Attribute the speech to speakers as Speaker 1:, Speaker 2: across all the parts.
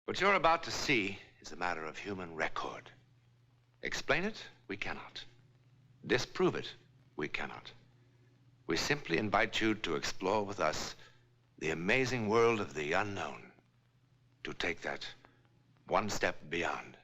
Speaker 1: What you're about to see is a matter of human record. Explain it, we cannot. Disprove it, we cannot. We simply invite you to explore with us the amazing world of the unknown, to take that one step beyond.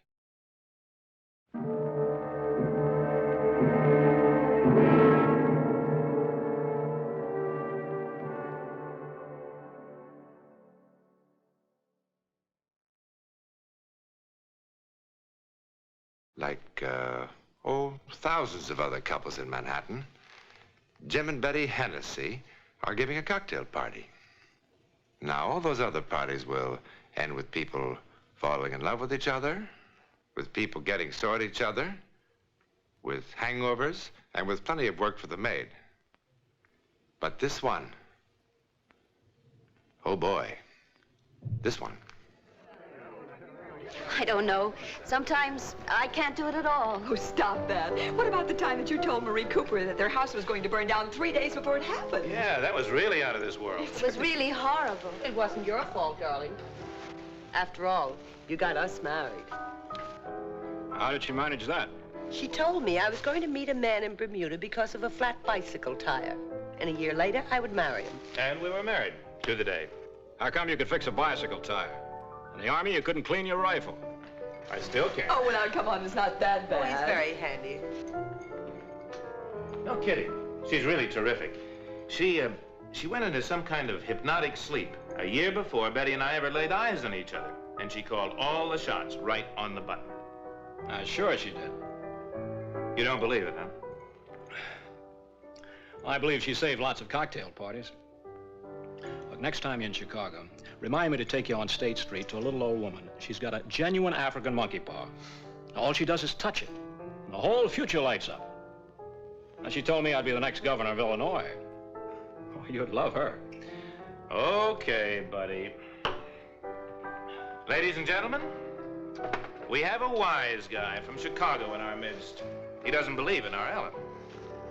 Speaker 1: Like, thousands of other couples in Manhattan, Jim and Betty Hennessy are giving a cocktail party. Now, all those other parties will end with people falling in love with each other, with people getting sore at each other, with hangovers, and with plenty of work for the maid. But this one, oh boy, this one.
Speaker 2: I don't know. Sometimes I can't do it at all.
Speaker 3: Oh, stop that. What about the time that you told Marie Cooper that their house was going to burn down 3 days before it happened?
Speaker 1: Yeah, that was really out of this world.
Speaker 2: It was really horrible.
Speaker 4: It wasn't your fault, darling. After all, you got us married.
Speaker 5: How did she manage that?
Speaker 4: She told me I was going to meet a man in Bermuda because of a flat bicycle tire. And a year later, I would marry him.
Speaker 1: And we were married to the day.
Speaker 5: How come you could fix a bicycle tire? In the Army, you couldn't clean your rifle.
Speaker 1: I still can.
Speaker 3: Oh, well, now, come on, it's not that bad.
Speaker 4: Oh, he's very handy.
Speaker 1: No kidding. She's really terrific. She went into some kind of hypnotic sleep a year before Betty and I ever laid eyes on each other. And she called all the shots right on the button.
Speaker 5: Sure she did.
Speaker 1: You don't believe it, huh?
Speaker 5: I believe she saved lots of cocktail parties. Look, next time you're in Chicago, remind me to take you on State Street to a little old woman. She's got a genuine African monkey paw. All she does is touch it, and the whole future lights up. And she told me I'd be the next governor of Illinois. Oh, you'd love her.
Speaker 1: Okay, buddy. Ladies and gentlemen, we have a wise guy from Chicago in our midst. He doesn't believe in our Ellen.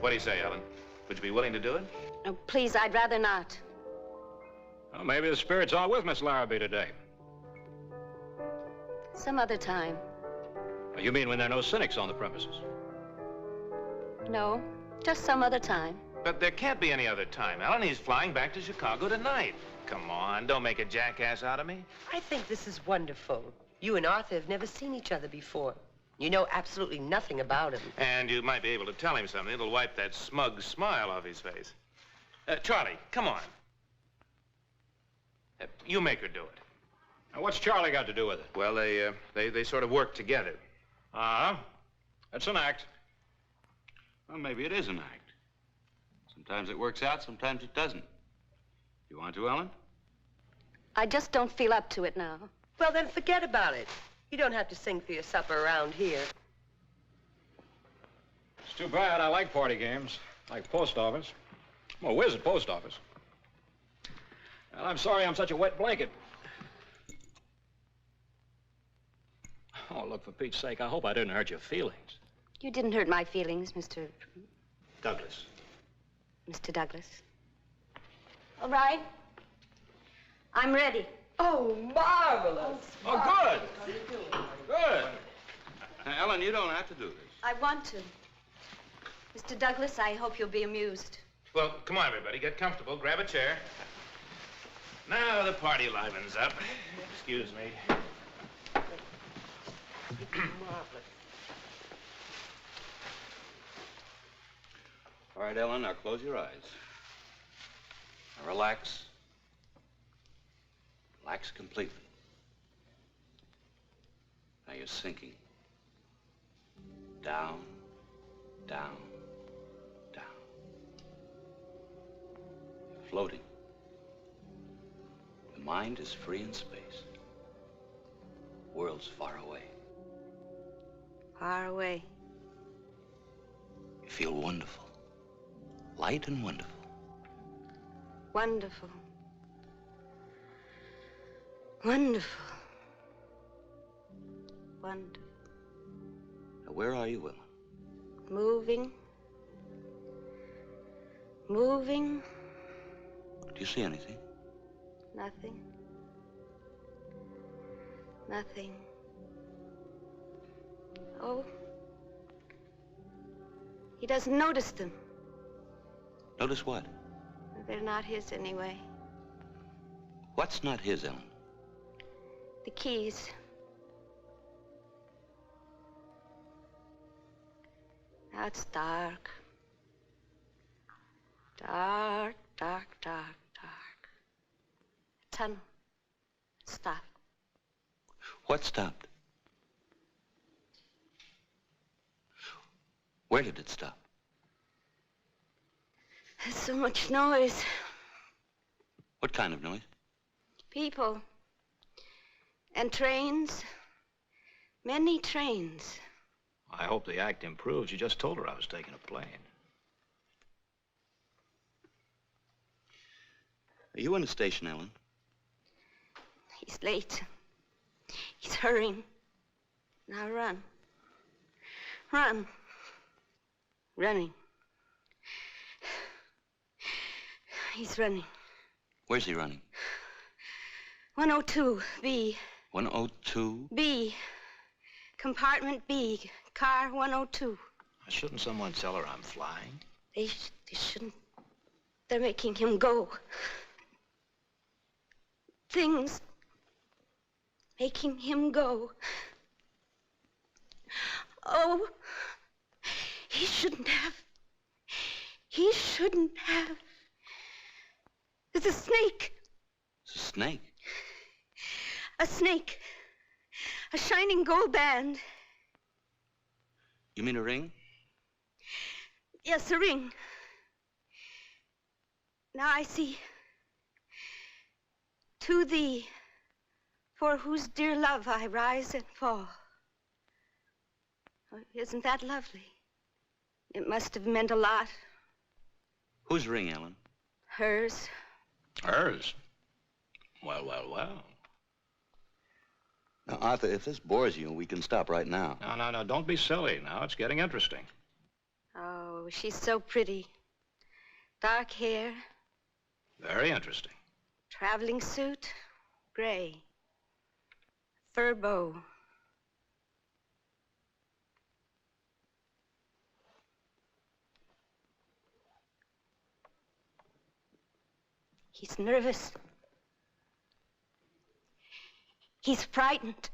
Speaker 1: What do you say, Ellen? Would you be willing to do it?
Speaker 2: Oh, please, I'd rather not.
Speaker 5: Well, maybe the spirits are with Miss Larrabee today.
Speaker 2: Some other time.
Speaker 5: You mean when there are no cynics on the premises?
Speaker 2: No, just some other time.
Speaker 1: But there can't be any other time, Ellen. He's flying back to Chicago tonight. Come on, don't make a jackass out of me.
Speaker 4: I think this is wonderful. You and Arthur have never seen each other before. You know absolutely nothing about him.
Speaker 1: And you might be able to tell him something that'll wipe that smug smile off his face. Charlie, come on. You make her do it.
Speaker 5: Now, what's Charlie got to do with it?
Speaker 1: Well, they sort of work together.
Speaker 5: That's an act.
Speaker 6: Well, maybe it is an act. Sometimes it works out, sometimes it doesn't. You want to, Ellen?
Speaker 2: I just don't feel up to it now.
Speaker 4: Well, then forget about it. You don't have to sing for your supper around here.
Speaker 5: It's too bad. I like party games, like post office. Well, where's the post office? Well, I'm sorry I'm such a wet blanket. Oh, look, for Pete's sake, I hope I didn't hurt your feelings.
Speaker 2: You didn't hurt my feelings, Mr.
Speaker 1: Douglas.
Speaker 2: Mr. Douglas. All right. I'm ready.
Speaker 3: Oh, marvelous.
Speaker 5: Oh, good. Good.
Speaker 6: Now, Ellen, you don't have to do this.
Speaker 2: I want to. Mr. Douglas, I hope you'll be amused.
Speaker 1: Well, come on, everybody. Get comfortable. Grab a chair. Now the party livens up. Excuse me.
Speaker 4: Marvelous.
Speaker 6: All right, Ellen, now close your eyes. Now relax. Relax completely. Now you're sinking. Down, down, down. You're floating. The mind is free in space. World's far away.
Speaker 2: Far away.
Speaker 6: You feel wonderful. Light and wonderful.
Speaker 2: Wonderful. Wonderful. Wonderful.
Speaker 6: Now, where are you, Ellen?
Speaker 2: Moving. Moving.
Speaker 6: Do you see anything?
Speaker 2: Nothing. Nothing. Oh. He doesn't notice them.
Speaker 6: Notice what?
Speaker 2: They're not his anyway.
Speaker 6: What's not his, Ellen?
Speaker 2: The keys. Now it's dark. Dark, dark, dark, dark. Tunnel. Stop.
Speaker 6: What stopped? Where did it stop?
Speaker 2: There's so much noise.
Speaker 6: What kind of noise?
Speaker 2: People. And trains. Many trains.
Speaker 5: I hope the act improves. You just told her I was taking a plane.
Speaker 6: Are you in the station, Ellen?
Speaker 2: He's late. He's hurrying. Now run. Run. Running. He's running.
Speaker 6: Where's he running?
Speaker 2: 102, B.
Speaker 6: 102?
Speaker 2: B. Compartment B. Car 102.
Speaker 5: Shouldn't someone tell her I'm flying?
Speaker 2: They shouldn't. They're making him go. Things making him go. Oh, he shouldn't have. He shouldn't have. There's a snake.
Speaker 6: It's a snake.
Speaker 2: A snake. A shining gold band.
Speaker 6: You mean a ring?
Speaker 2: Yes, a ring. Now I see. To thee, for whose dear love I rise and fall. Oh, isn't that lovely? It must have meant a lot.
Speaker 6: Whose ring, Ellen?
Speaker 2: Hers.
Speaker 5: Hers? Well, well, well.
Speaker 6: Now, Arthur, if this bores you, we can stop right now.
Speaker 5: No, don't be silly. Now it's getting interesting.
Speaker 2: Oh, she's so pretty. Dark hair,
Speaker 5: Very interesting.
Speaker 2: traveling suit, gray, fur bow. He's nervous. He's frightened.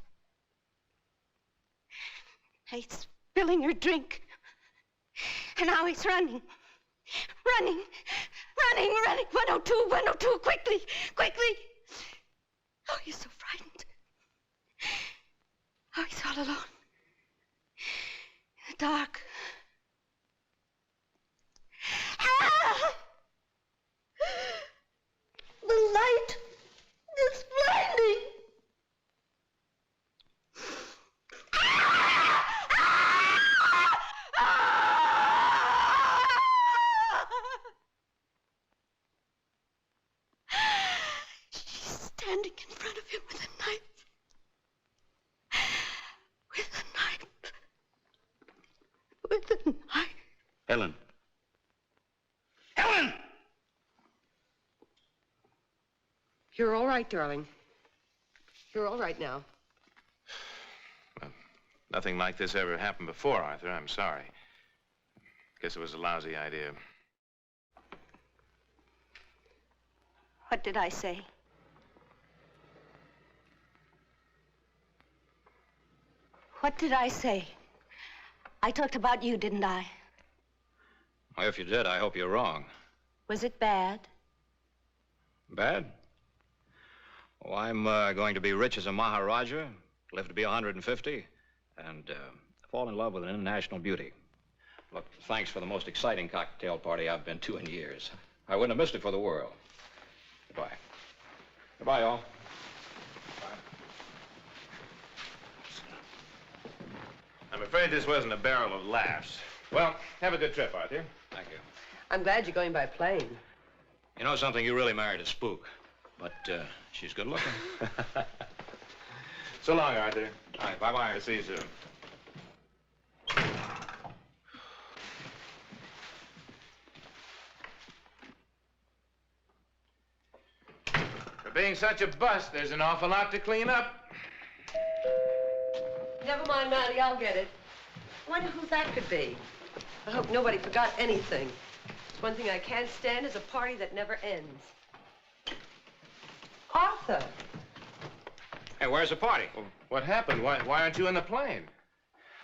Speaker 2: He's spilling her drink. And now he's running. Running. 102, 102, quickly, quickly. Oh, he's so frightened. Oh, he's all alone. In the dark. Ah! The light is blinding. She's standing in front of him with a knife. With a knife. With a knife.
Speaker 6: Ellen. Ellen!
Speaker 4: You're all right, darling. You're all right now.
Speaker 1: Well, nothing like this ever happened before, Arthur. I'm sorry. Guess it was a lousy idea.
Speaker 2: What did I say? What did I say? I talked about you, didn't I?
Speaker 5: Well, if you did, I hope you're wrong.
Speaker 2: Was it bad?
Speaker 5: Bad? Oh, I'm going to be rich as a Maharaja, live to be 150, and fall in love with an international beauty. Look, thanks for the most exciting cocktail party I've been to in years. I wouldn't have missed it for the world. Goodbye. Goodbye, all.
Speaker 1: I'm afraid this wasn't a barrel of laughs. Well, have a good trip, Arthur.
Speaker 5: Thank you.
Speaker 4: I'm glad you're going by plane.
Speaker 5: You know something? You really married a spook. But she's good looking.
Speaker 1: So long, Arthur.
Speaker 5: All right, bye-bye.
Speaker 1: I'll see you soon. For being such a bust, there's an awful lot to clean up.
Speaker 4: Never mind, Maddie, I'll get it. I wonder who that could be. I hope nobody forgot anything. One thing I can't stand is a party that never ends. Arthur!
Speaker 5: Hey, where's the party?
Speaker 7: Well, what happened? Why aren't you in the plane?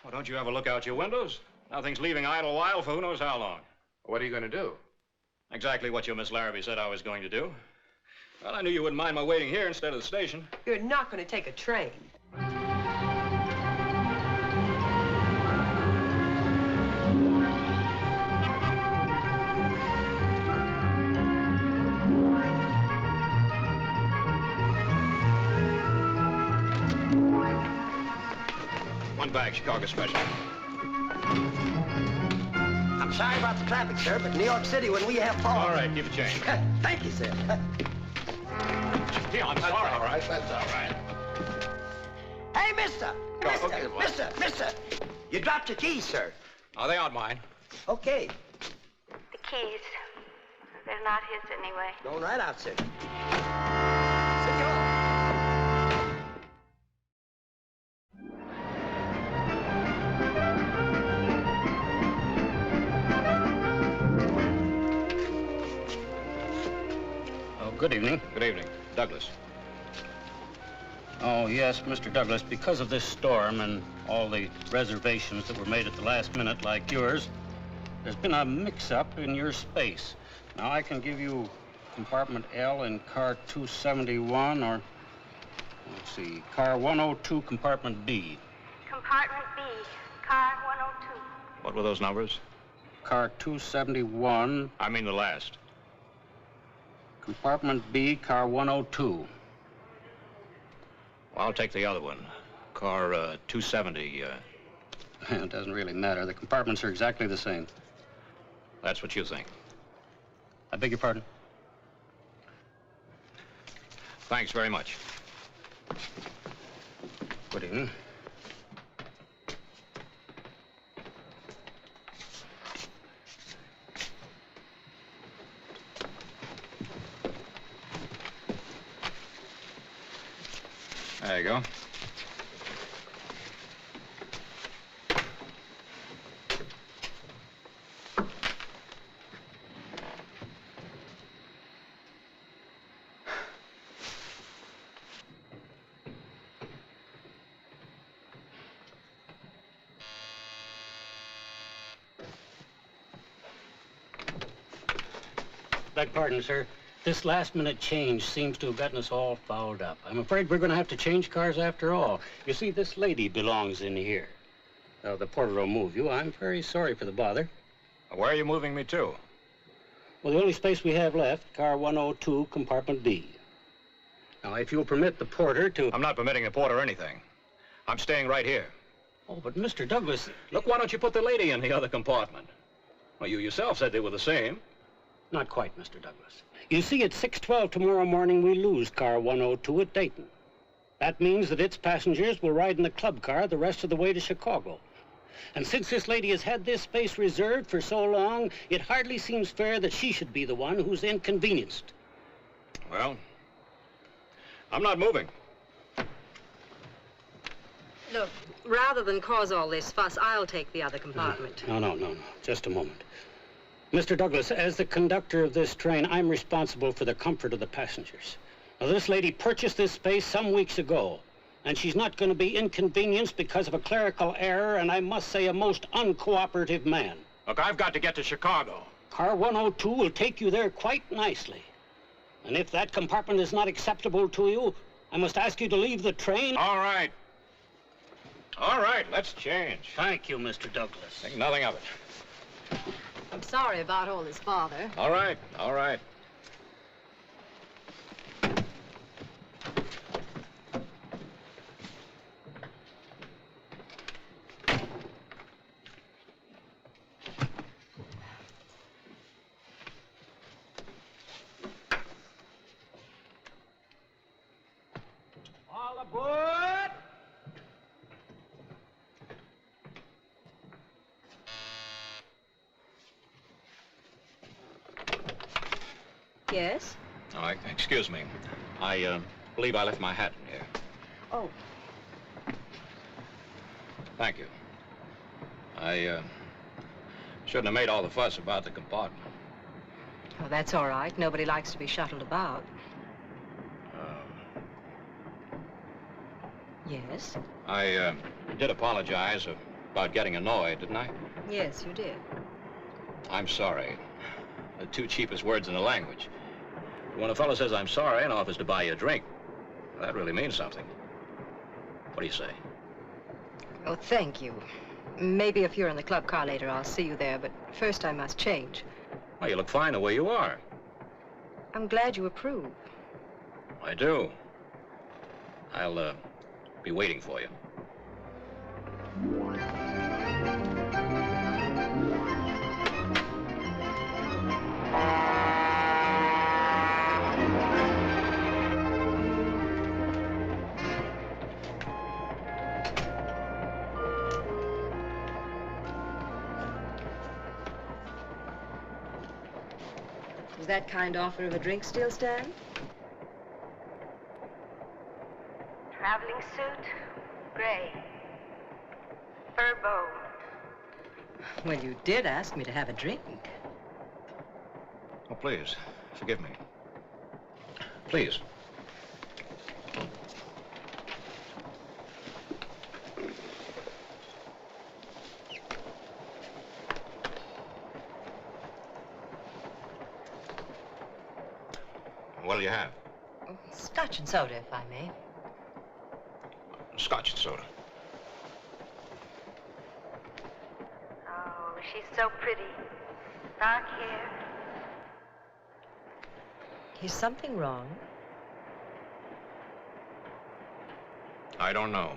Speaker 5: Well, don't you ever look out your windows? Nothing's leaving Idlewild for who knows how long.
Speaker 7: What are you going to do?
Speaker 5: Exactly what your Miss Larrabee said I was going to do. Well, I knew you wouldn't mind my waiting here instead of the station.
Speaker 4: You're not going to take a train.
Speaker 5: One bag, Chicago special.
Speaker 8: I'm sorry about the traffic, sir, but New York City, when we have fog...
Speaker 5: All right, give it change.
Speaker 8: Thank you, sir.
Speaker 5: Gee, I'm sorry.
Speaker 7: All right, that's all right.
Speaker 8: Hey, mister!
Speaker 7: Okay, what?
Speaker 8: Mister! You dropped your keys, sir.
Speaker 5: Oh, they aren't mine.
Speaker 8: Okay.
Speaker 2: The keys. They're not his anyway.
Speaker 8: Going right out, sir. Senor!
Speaker 5: Good evening. Good evening. Douglas.
Speaker 9: Oh, yes, Mr. Douglas, because of this storm and all the reservations that were made at the last minute like yours, there's been a mix-up in your space. Now, I can give you compartment L in car 271 or, let's see, car 102, compartment B.
Speaker 2: Compartment B, car 102.
Speaker 5: What were those numbers?
Speaker 9: Car 271,
Speaker 5: I mean the last.
Speaker 9: compartment B, car 102.
Speaker 5: Well, I'll take the other one. Car 270.
Speaker 9: It doesn't really matter. The compartments are exactly the same.
Speaker 5: That's what you think.
Speaker 9: I beg your pardon?
Speaker 5: Thanks very much.
Speaker 9: Good evening.
Speaker 5: There you go.
Speaker 9: Beg pardon, sir. This last-minute change seems to have gotten us all fouled up. I'm afraid we're going to have to change cars after all. You see, this lady belongs in here. The porter will move you. I'm very sorry for the bother.
Speaker 5: Where are you moving me to?
Speaker 9: Well, the only space we have left, car 102, compartment B. Now, if you'll permit the porter to...
Speaker 5: I'm not permitting the porter anything. I'm staying right here.
Speaker 9: Oh, but Mr. Douglas...
Speaker 5: Look, why don't you put the lady in the other compartment? Well, you yourself said they were the same.
Speaker 9: Not quite, Mr. Douglas. You see, at 6:12 tomorrow morning, we lose car 102 at Dayton. That means that its passengers will ride in the club car the rest of the way to Chicago. And since this lady has had this space reserved for so long, it hardly seems fair that she should be the one who's inconvenienced.
Speaker 5: Well, I'm not moving.
Speaker 10: Look, rather than cause all this fuss, I'll take the other compartment.
Speaker 9: No. Just a moment. Mr. Douglas, as the conductor of this train, I'm responsible for the comfort of the passengers. Now, this lady purchased this space some weeks ago, and she's not going to be inconvenienced because of a clerical error, and I must say a most uncooperative man.
Speaker 5: Look, I've got to get to Chicago.
Speaker 9: Car 102 will take you there quite nicely. And if that compartment is not acceptable to you, I must ask you to leave the train.
Speaker 5: All right. All right, let's change.
Speaker 9: Thank you, Mr. Douglas.
Speaker 5: Think nothing of it.
Speaker 10: I'm sorry about all this bother.
Speaker 5: All right.
Speaker 8: All aboard!
Speaker 10: Yes?
Speaker 5: All right, excuse me. I believe I left my hat in here.
Speaker 10: Oh.
Speaker 5: Thank you. I shouldn't have made all the fuss about the compartment.
Speaker 10: Oh, that's all right. Nobody likes to be shuttled about. Yes?
Speaker 5: I did apologize about getting annoyed, didn't I?
Speaker 10: Yes, you did.
Speaker 5: I'm sorry. The two cheapest words in the language. When a fellow says I'm sorry and offers to buy you a drink, that really means something. What do you say?
Speaker 10: Oh, thank you. Maybe if you're in the club car later, I'll see you there, but first I must change.
Speaker 5: Well, you look fine the way you are.
Speaker 10: I'm glad you approve.
Speaker 5: I do. I'll be waiting for you.
Speaker 10: Does that kind offer of a drink still stand?
Speaker 2: Traveling suit, gray. Fur bow.
Speaker 10: Well, you did ask me to have a drink.
Speaker 5: Oh, please, forgive me. Please. What'll you have?
Speaker 10: Scotch and soda, if I may.
Speaker 5: Scotch and soda.
Speaker 2: Oh, she's so pretty. Dark hair.
Speaker 10: Is something wrong?
Speaker 5: I don't know.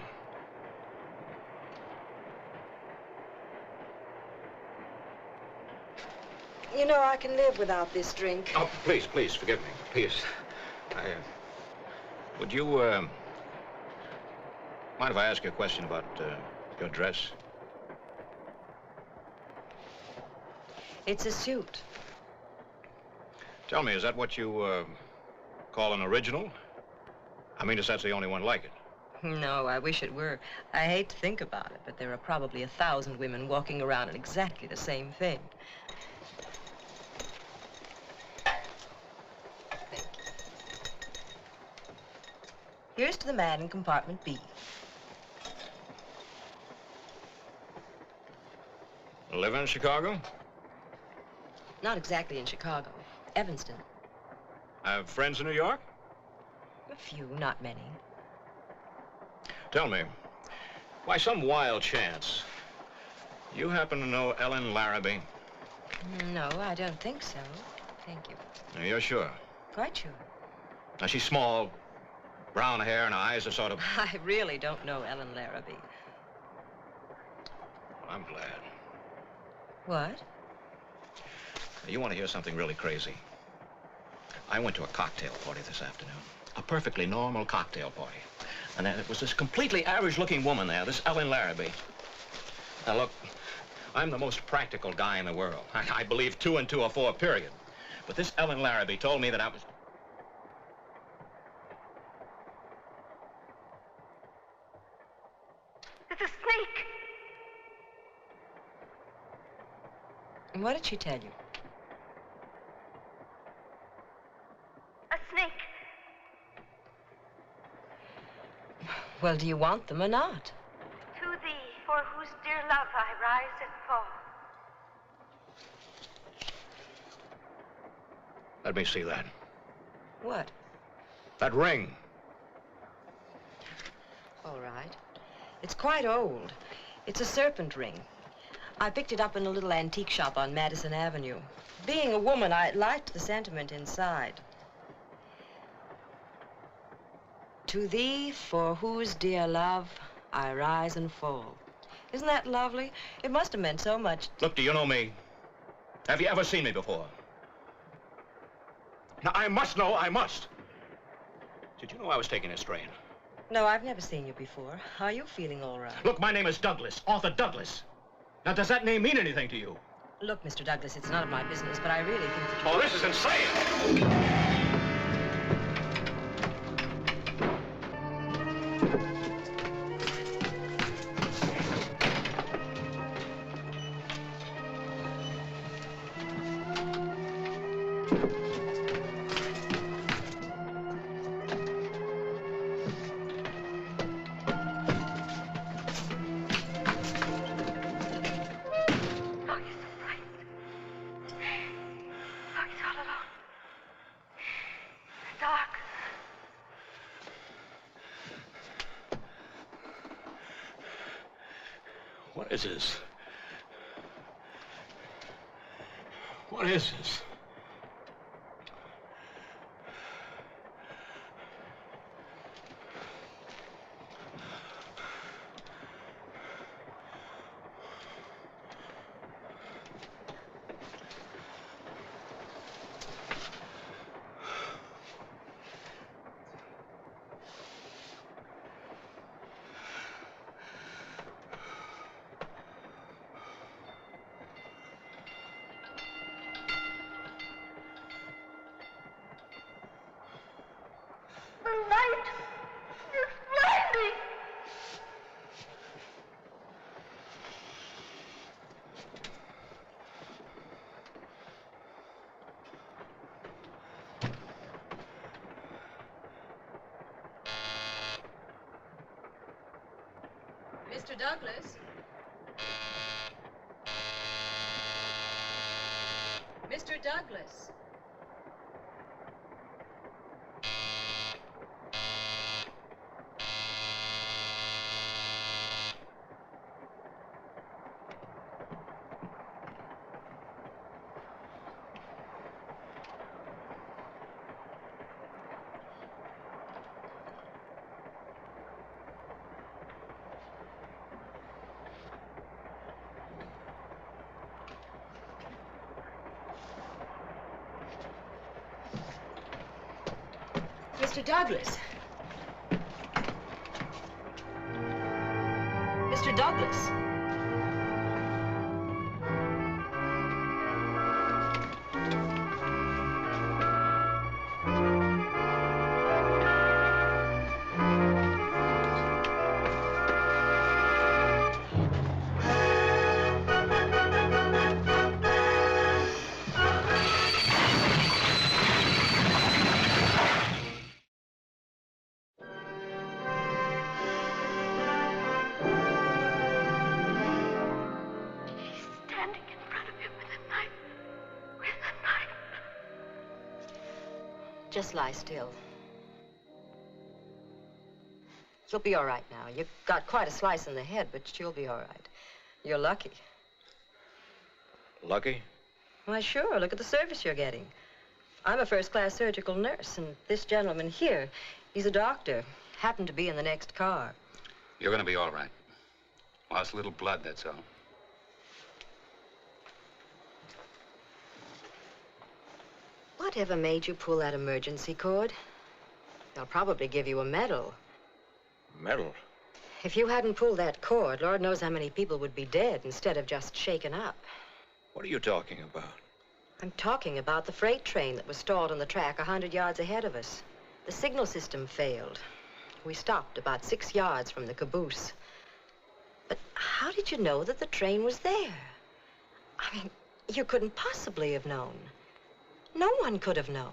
Speaker 10: You know, I can live without this drink.
Speaker 5: Oh, please, please, forgive me. Please. Would you, mind if I ask you a question about, your dress?
Speaker 10: It's a suit.
Speaker 5: Tell me, is that what you, call an original? I mean, is that the only one like it?
Speaker 10: No, I wish it were. I hate to think about it, but there are probably 1,000 women walking around in exactly the same thing. Thank you. Here's to the man in compartment B.
Speaker 5: Live in Chicago?
Speaker 10: Not exactly in Chicago. Evanston.
Speaker 5: Have friends in New York?
Speaker 10: A few, not many.
Speaker 5: Tell me, by some wild chance, you happen to know Ellen Larrabee?
Speaker 10: No, I don't think so. Thank you.
Speaker 5: Now, you're sure?
Speaker 10: Quite sure.
Speaker 5: Now, she's small, brown hair, and her eyes are sort of...
Speaker 10: I really don't know Ellen Larrabee.
Speaker 5: I'm glad.
Speaker 10: What?
Speaker 5: You want to hear something really crazy? I went to a cocktail party this afternoon. A perfectly normal cocktail party. And then it was this completely average-looking woman there, this Ellen Larrabee. Now, look, I'm the most practical guy in the world. I believe 2 and 2 are 4, period. But this Ellen Larrabee told me that I was...
Speaker 2: It's a snake.
Speaker 10: And what did she tell you?
Speaker 2: A snake.
Speaker 10: Well, do you want them or not?
Speaker 2: To thee, for whose dear love I rise and fall.
Speaker 5: Let me see that.
Speaker 10: What?
Speaker 5: That ring.
Speaker 10: All right. It's quite old. It's a serpent ring. I picked it up in a little antique shop on Madison Avenue. Being a woman, I liked the sentiment inside. To thee, for whose dear love I rise and fall. Isn't that lovely? It must have meant so much.
Speaker 5: Look, do you know me? Have you ever seen me before? Now, I must know, I must. Did you know I was taking a strain?
Speaker 10: No, I've never seen you before. Are you feeling all right?
Speaker 5: Look, my name is Douglas, Arthur Douglas. Now, does that name mean anything to you?
Speaker 10: Look, Mr. Douglas, it's none of my business, but I really think that you...
Speaker 5: Oh, this is insane! What is this? What is this?
Speaker 10: Mr. Douglas? Mr. Douglas? Mr. Douglas. Mr. Douglas. Just lie still. You'll be all right now. You've got quite a slice in the head, but you'll be all right. You're lucky.
Speaker 5: Lucky?
Speaker 10: Why, sure. Look at the service you're getting. I'm a first-class surgical nurse, and this gentleman here, he's a doctor. Happened to be in the next car.
Speaker 6: You're gonna be all right. Lost a little blood, that's all.
Speaker 10: Whatever made you pull that emergency cord? They'll probably give you a medal.
Speaker 5: Medal?
Speaker 10: If you hadn't pulled that cord, Lord knows how many people would be dead instead of just shaken up.
Speaker 5: What are you talking about?
Speaker 10: I'm talking about the freight train that was stalled on the track 100 yards ahead of us. The signal system failed. We stopped about 6 yards from the caboose. But how did you know that the train was there? I mean, you couldn't possibly have known. No one could have known.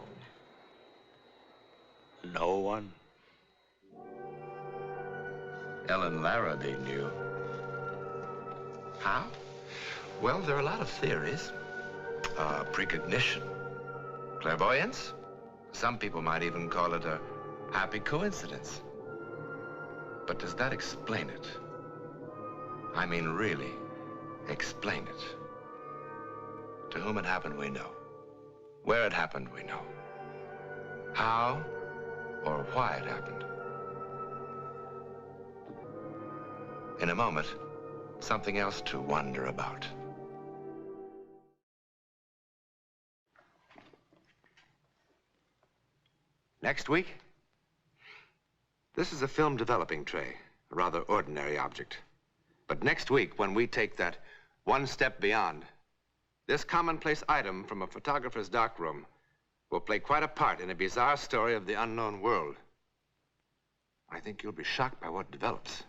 Speaker 5: No one?
Speaker 1: Ellen Larrabee knew. How? Well, there are a lot of theories. Precognition, clairvoyance. Some people might even call it a happy coincidence. But does that explain it? I mean, really explain it. To whom it happened, we know. Where it happened, we know. How or why it happened. In a moment, something else to wonder about. Next week, this is a film developing tray, a rather ordinary object. But next week, when we take that one step beyond, this commonplace item from a photographer's darkroom will play quite a part in a bizarre story of the unknown world. I think you'll be shocked by what develops.